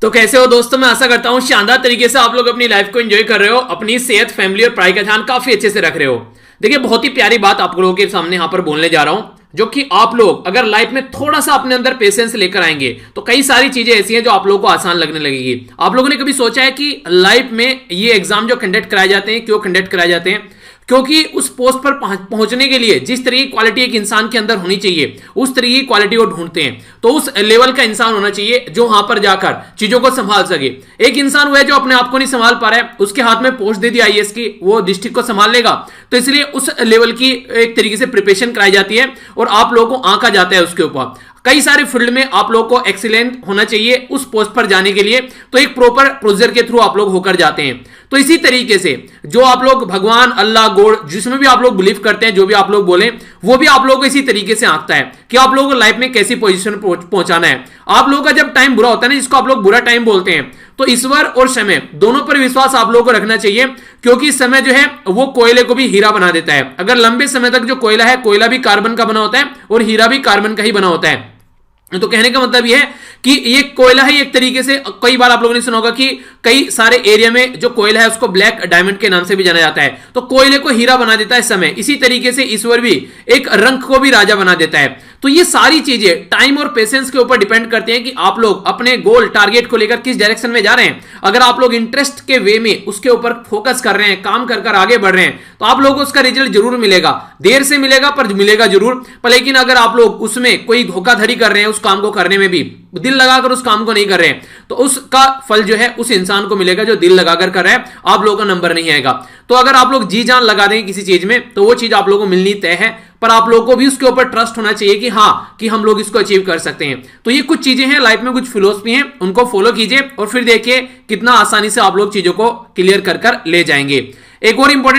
तो कैसे हो दोस्तों। मैं आशा करता हूं शानदार तरीके से आप लोग अपनी लाइफ को एंजॉय कर रहे हो, अपनी सेहत, फैमिली और पढ़ाई का ध्यान काफी अच्छे से रख रहे हो। देखिए, बहुत ही प्यारी बात आप लोगों के सामने यहां पर बोलने जा रहा हूं, जो कि आप लोग अगर लाइफ में थोड़ा सा अपने अंदर पेशेंस लेकर आएंगे तो कई सारी चीजें ऐसी हैं जो आप लोगों को आसान लगने लगेगी। आप लोगों ने कभी सोचा है कि लाइफ में ये एग्जाम जो कंडक्ट कराए जाते हैं, क्यों कंडक्ट कराए जाते हैं? क्योंकि उस पोस्ट पर पहुंचने के लिए जिस तरह की क्वालिटी एक इंसान के अंदर होनी चाहिए, उस तरह की क्वालिटी वो ढूंढते हैं। तो उस लेवल का इंसान होना चाहिए जो वहां पर जाकर चीजों को संभाल सके। एक इंसान हुआ है जो अपने आप को नहीं संभाल पा रहा है, उसके हाथ में पोस्ट दे दी आईएएस की, वो डिस्ट्रिक्ट को संभाल लेगा। तो इसलिए उस लेवल की एक तरीके से प्रिपरेशन कराई जाती है और आप लोगों को आंका जाता है उसके ऊपर। कई सारे फील्ड में आप लोगों को एक्सीलेंट होना चाहिए उस पोस्ट पर जाने के लिए, तो एक प्रॉपर प्रोसीजर के थ्रू आप लोग होकर जाते हैं। तो इसी तरीके से जो आप लोग भगवान, अल्लाह, गॉड, जिसमें भी आप लोग बिलीव करते हैं, जो भी आप लोग बोले, वो भी आप लोगों को इसी तरीके से आंकता है कि आप लोगों को लाइफ में कैसी पोजीशन पहुंचाना है। आप लोगों का जब टाइम बुरा होता है ना, जिसको आप लोग बुरा टाइम बोलते हैं, तो ईश्वर और समय दोनों पर विश्वास आप लोगों को रखना चाहिए। क्योंकि समय जो है वो कोयले को भी हीरा बना देता है। अगर लंबे समय तक जो कोयला है, कोयला भी कार्बन का बना होता है और हीरा भी कार्बन का ही बना होता है। तो कहने का मतलब यह है कि ये कोयला है एक तरीके से। कई बार आप लोगों ने सुना होगा कि कई सारे एरिया में जो कोयला है उसको ब्लैक डायमंड के नाम से भी जाना जाता है। तो कोयले को हीरा बना देता है समय। इसी तरीके से ईश्वर भी एक रंग को भी राजा बना देता है। तो ये सारी चीजें टाइम और पेशेंस के ऊपर डिपेंड करते हैं कि आप लोग अपने गोल, टारगेट को लेकर किस डायरेक्शन में जा रहे हैं। अगर आप लोग इंटरेस्ट के वे में उसके ऊपर फोकस कर रहे हैं, काम कर कर आगे बढ़ रहे हैं, तो आप लोगों को उसका रिजल्ट जरूर मिलेगा। देर से मिलेगा पर मिलेगा जरूर। पर लेकिन अगर आप लोग उसमें कोई धोखाधड़ी कर रहे हैं, उस काम को करने में भी दिल लगाकर उस काम को नहीं कर रहे हैं, तो उसका फल जो है उस इंसान को मिलेगा जो दिल लगाकर कर रहा है। आप लोगों का नंबर नहीं आएगा। तो अगर आप लोग जी जान लगा देंगे किसी चीज में, तो वो चीज आप लोगों को मिलनी तय है। पर आप लोगों को भी उसके ऊपर ट्रस्ट होना चाहिए कि हाँ, कि हम लोग इसको अचीव कर सकते हैं। तो ये कुछ चीजें हैं लाइफ में, कुछ फिलोसफी हैं, उनको फॉलो कीजिए और फिर देखिए कितना आसानी से आप लोग चीजों को क्लियर कर ले जाएंगे। एक और इंपॉर्टेंट